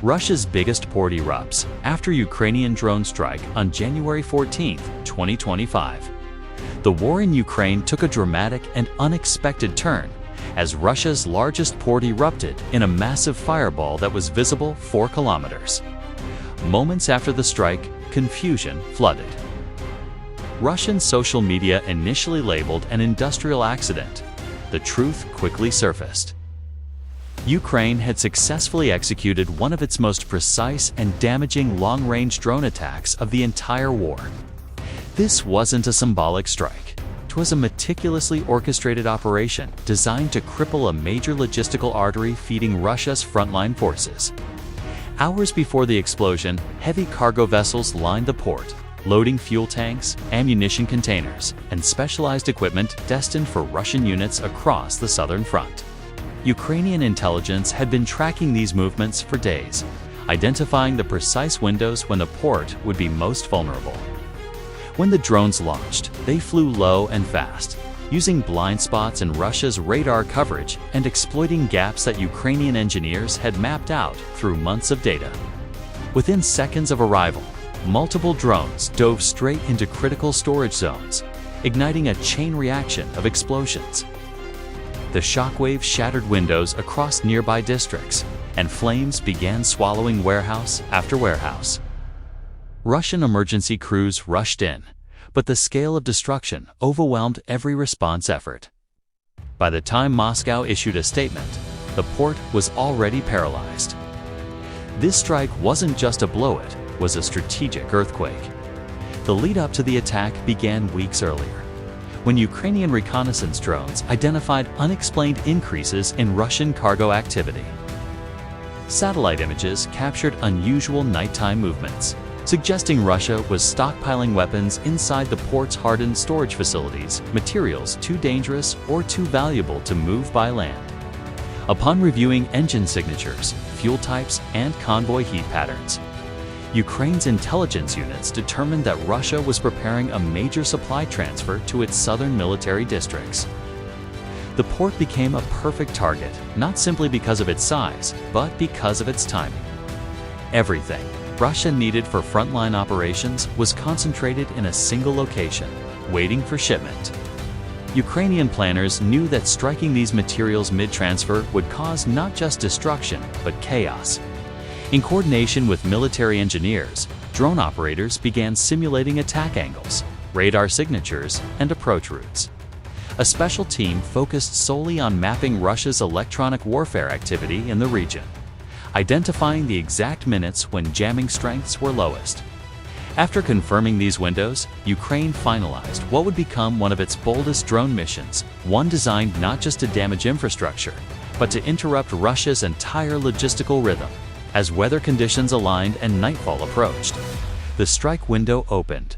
Russia's biggest port erupts after Ukrainian drone strike on January 14, 2025. The war in Ukraine took a dramatic and unexpected turn as Russia's largest port erupted in a massive fireball that was visible 4 kilometers. Moments after the strike, confusion flooded. Russian social media initially labeled an industrial accident. The truth quickly surfaced. Ukraine had successfully executed one of its most precise and damaging long-range drone attacks of the entire war. This wasn't a symbolic strike. It was a meticulously orchestrated operation designed to cripple a major logistical artery feeding Russia's frontline forces. Hours before the explosion, heavy cargo vessels lined the port, loading fuel tanks, ammunition containers, and specialized equipment destined for Russian units across the southern front. Ukrainian intelligence had been tracking these movements for days, identifying the precise windows when the port would be most vulnerable. When the drones launched, they flew low and fast, using blind spots in Russia's radar coverage and exploiting gaps that Ukrainian engineers had mapped out through months of data. Within seconds of arrival, multiple drones dove straight into critical storage zones, igniting a chain reaction of explosions. The shockwave shattered windows across nearby districts, and flames began swallowing warehouse after warehouse. Russian emergency crews rushed in, but the scale of destruction overwhelmed every response effort. By the time Moscow issued a statement, the port was already paralyzed. This strike wasn't just a blow, it was a strategic earthquake. The lead-up to the attack began weeks earlier, when Ukrainian reconnaissance drones identified unexplained increases in Russian cargo activity. Satellite images captured unusual nighttime movements, suggesting Russia was stockpiling weapons inside the port's hardened storage facilities, materials too dangerous or too valuable to move by land. Upon reviewing engine signatures, fuel types, and convoy heat patterns, Ukraine's intelligence units determined that Russia was preparing a major supply transfer to its southern military districts. The port became a perfect target, not simply because of its size, but because of its timing. Everything Russia needed for frontline operations was concentrated in a single location, waiting for shipment. Ukrainian planners knew that striking these materials mid-transfer would cause not just destruction, but chaos. In coordination with military engineers, drone operators began simulating attack angles, radar signatures, and approach routes. A special team focused solely on mapping Russia's electronic warfare activity in the region, identifying the exact minutes when jamming strengths were lowest. After confirming these windows, Ukraine finalized what would become one of its boldest drone missions, one designed not just to damage infrastructure, but to interrupt Russia's entire logistical rhythm. As weather conditions aligned and nightfall approached, the strike window opened.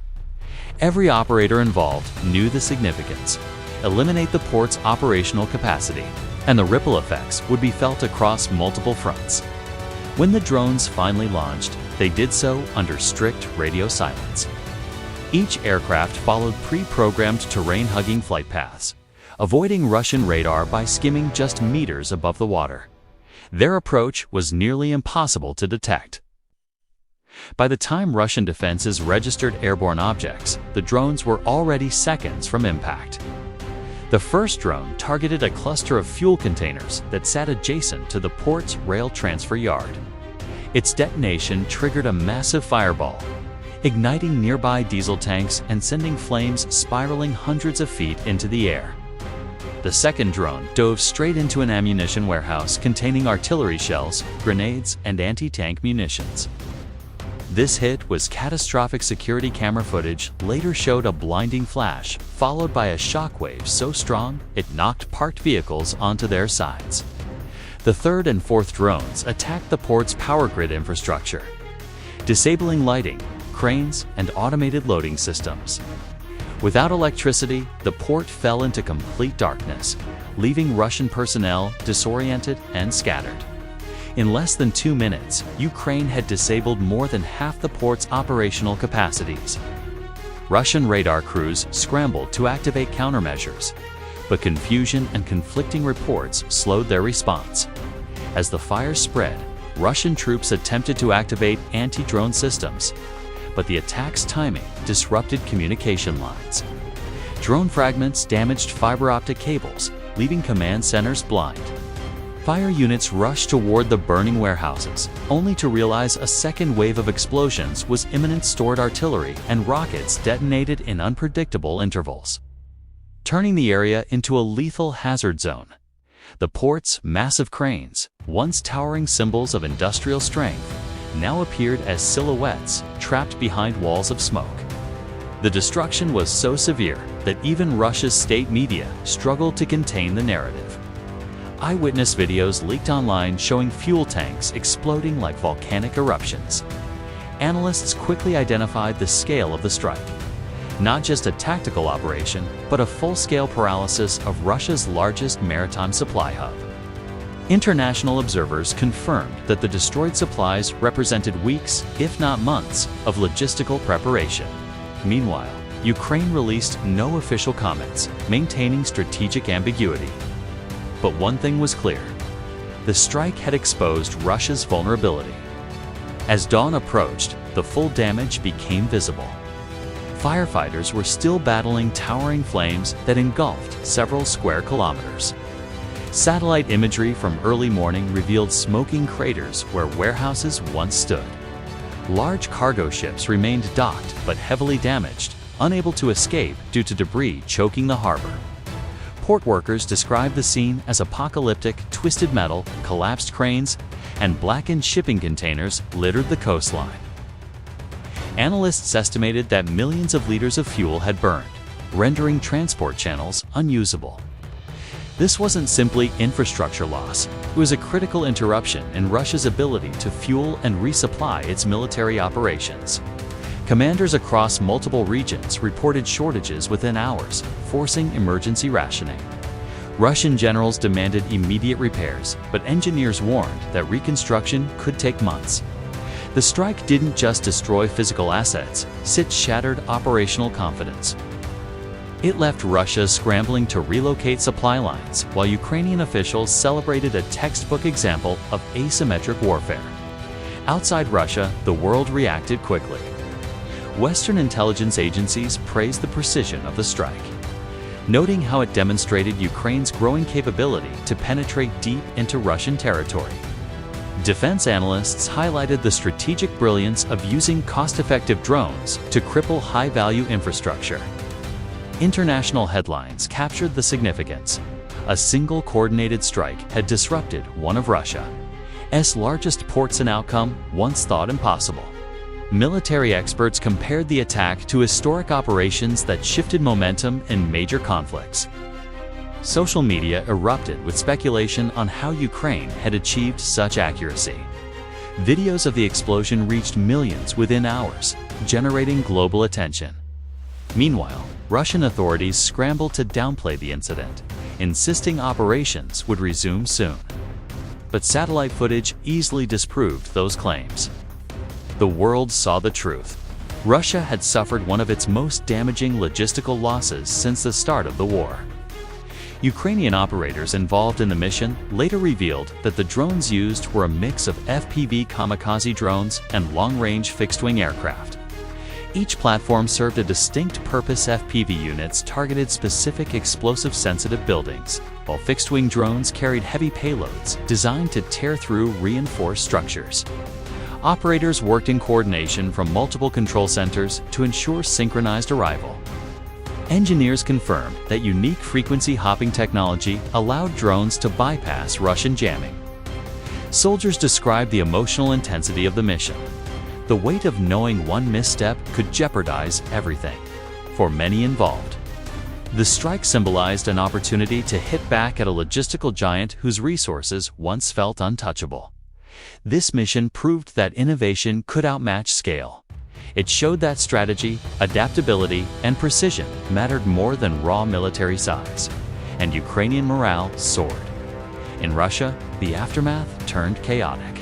Every operator involved knew the significance: eliminate the port's operational capacity, and the ripple effects would be felt across multiple fronts. When the drones finally launched, they did so under strict radio silence. Each aircraft followed pre-programmed terrain-hugging flight paths, avoiding Russian radar by skimming just meters above the water. Their approach was nearly impossible to detect. By the time Russian defenses registered airborne objects, the drones were already seconds from impact. The first drone targeted a cluster of fuel containers that sat adjacent to the port's rail transfer yard. Its detonation triggered a massive fireball, igniting nearby diesel tanks and sending flames spiraling hundreds of feet into the air. The second drone dove straight into an ammunition warehouse containing artillery shells, grenades, and anti-tank munitions. This hit was catastrophic. Security camera footage later showed a blinding flash, followed by a shockwave so strong it knocked parked vehicles onto their sides. The third and fourth drones attacked the port's power grid infrastructure, disabling lighting, cranes, and automated loading systems. Without electricity, the port fell into complete darkness, leaving Russian personnel disoriented and scattered. In less than 2 minutes, Ukraine had disabled more than half the port's operational capacities. Russian radar crews scrambled to activate countermeasures, but confusion and conflicting reports slowed their response. As the fire spread, Russian troops attempted to activate anti-drone systems, but the attack's timing disrupted communication lines. Drone fragments damaged fiber optic cables, leaving command centers blind. Fire units rushed toward the burning warehouses, only to realize a second wave of explosions was imminent. Stored artillery and rockets detonated in unpredictable intervals, turning the area into a lethal hazard zone. The port's massive cranes, once towering symbols of industrial strength, now appeared as silhouettes trapped behind walls of smoke. The destruction was so severe that even Russia's state media struggled to contain the narrative. Eyewitness videos leaked online showing fuel tanks exploding like volcanic eruptions. Analysts quickly identified the scale of the strike. Not just a tactical operation, but a full-scale paralysis of Russia's largest maritime supply hub. International observers confirmed that the destroyed supplies represented weeks, if not months, of logistical preparation. Meanwhile, Ukraine released no official comments, maintaining strategic ambiguity. But one thing was clear: the strike had exposed Russia's vulnerability. As dawn approached, the full damage became visible. Firefighters were still battling towering flames that engulfed several square kilometers. Satellite imagery from early morning revealed smoking craters where warehouses once stood. Large cargo ships remained docked but heavily damaged, unable to escape due to debris choking the harbor. Port workers described the scene as apocalyptic. Twisted metal, collapsed cranes, and blackened shipping containers littered the coastline. Analysts estimated that millions of liters of fuel had burned, rendering transport channels unusable. This wasn't simply infrastructure loss, it was a critical interruption in Russia's ability to fuel and resupply its military operations. Commanders across multiple regions reported shortages within hours, forcing emergency rationing. Russian generals demanded immediate repairs, but engineers warned that reconstruction could take months. The strike didn't just destroy physical assets, it shattered operational confidence. It left Russia scrambling to relocate supply lines, while Ukrainian officials celebrated a textbook example of asymmetric warfare. Outside Russia, the world reacted quickly. Western intelligence agencies praised the precision of the strike, noting how it demonstrated Ukraine's growing capability to penetrate deep into Russian territory. Defense analysts highlighted the strategic brilliance of using cost-effective drones to cripple high-value infrastructure. International headlines captured the significance. A single coordinated strike had disrupted one of Russia's largest ports, an outcome once thought impossible. Military experts compared the attack to historic operations that shifted momentum in major conflicts. Social media erupted with speculation on how Ukraine had achieved such accuracy. Videos of the explosion reached millions within hours, generating global attention. Meanwhile, Russian authorities scrambled to downplay the incident, insisting operations would resume soon. But satellite footage easily disproved those claims. The world saw the truth. Russia had suffered one of its most damaging logistical losses since the start of the war. Ukrainian operators involved in the mission later revealed that the drones used were a mix of FPV kamikaze drones and long-range fixed-wing aircraft. Each platform served a distinct purpose. FPV units targeted specific explosive-sensitive buildings, while fixed-wing drones carried heavy payloads designed to tear through reinforced structures. Operators worked in coordination from multiple control centers to ensure synchronized arrival. Engineers confirmed that unique frequency hopping technology allowed drones to bypass Russian jamming. Soldiers described the emotional intensity of the mission. The weight of knowing one misstep could jeopardize everything for many involved. The strike symbolized an opportunity to hit back at a logistical giant whose resources once felt untouchable. This mission proved that innovation could outmatch scale. It showed that strategy, adaptability, and precision mattered more than raw military size, and Ukrainian morale soared. In Russia, the aftermath turned chaotic.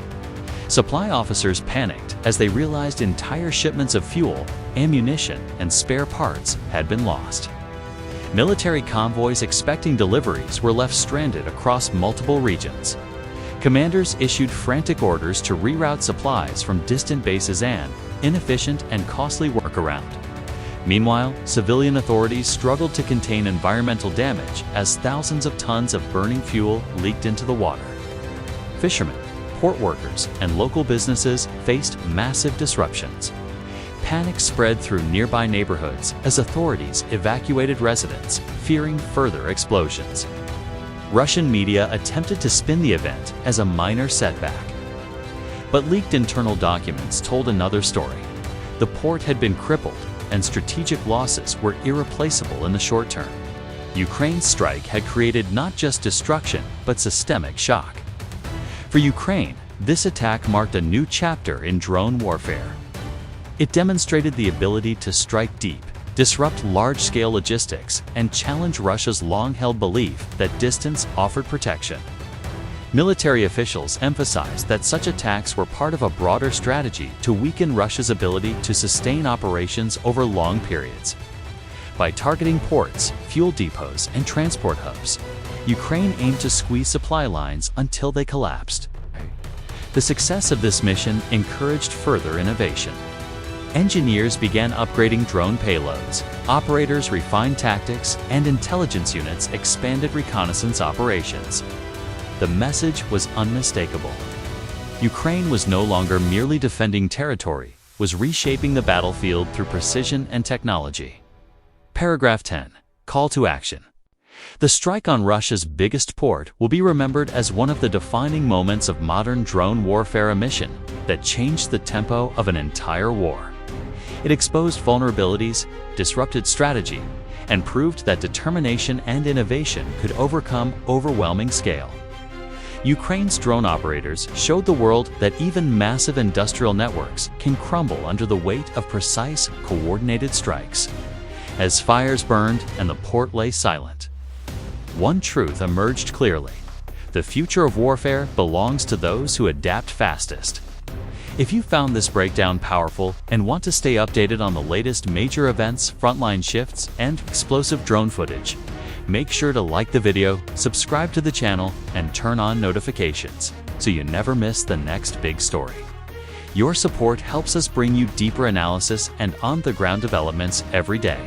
Supply officers panicked as they realized entire shipments of fuel, ammunition, and spare parts had been lost. Military convoys expecting deliveries were left stranded across multiple regions. Commanders issued frantic orders to reroute supplies from distant bases, an inefficient and costly workaround. Meanwhile, civilian authorities struggled to contain environmental damage as thousands of tons of burning fuel leaked into the water. Fishermen, port workers, and local businesses faced massive disruptions. Panic spread through nearby neighborhoods as authorities evacuated residents, fearing further explosions. Russian media attempted to spin the event as a minor setback. But leaked internal documents told another story. The port had been crippled, and strategic losses were irreplaceable in the short term. Ukraine's strike had created not just destruction, but systemic shock. For Ukraine, this attack marked a new chapter in drone warfare. It demonstrated the ability to strike deep, disrupt large-scale logistics, and challenge Russia's long-held belief that distance offered protection. Military officials emphasized that such attacks were part of a broader strategy to weaken Russia's ability to sustain operations over long periods. By targeting ports, fuel depots, and transport hubs, Ukraine aimed to squeeze supply lines until they collapsed. The success of this mission encouraged further innovation. Engineers began upgrading drone payloads, operators refined tactics, and intelligence units expanded reconnaissance operations. The message was unmistakable. Ukraine was no longer merely defending territory, was reshaping the battlefield through precision and technology. Paragraph 10. Call to action. The strike on Russia's biggest port will be remembered as one of the defining moments of modern drone warfare, a mission that changed the tempo of an entire war. It exposed vulnerabilities, disrupted strategy, and proved that determination and innovation could overcome overwhelming scale. Ukraine's drone operators showed the world that even massive industrial networks can crumble under the weight of precise, coordinated strikes. As fires burned and the port lay silent, one truth emerged clearly: the future of warfare belongs to those who adapt fastest. If you found this breakdown powerful and want to stay updated on the latest major events, frontline shifts, and explosive drone footage, make sure to like the video, subscribe to the channel, and turn on notifications so you never miss the next big story. Your support helps us bring you deeper analysis and on-the-ground developments every day.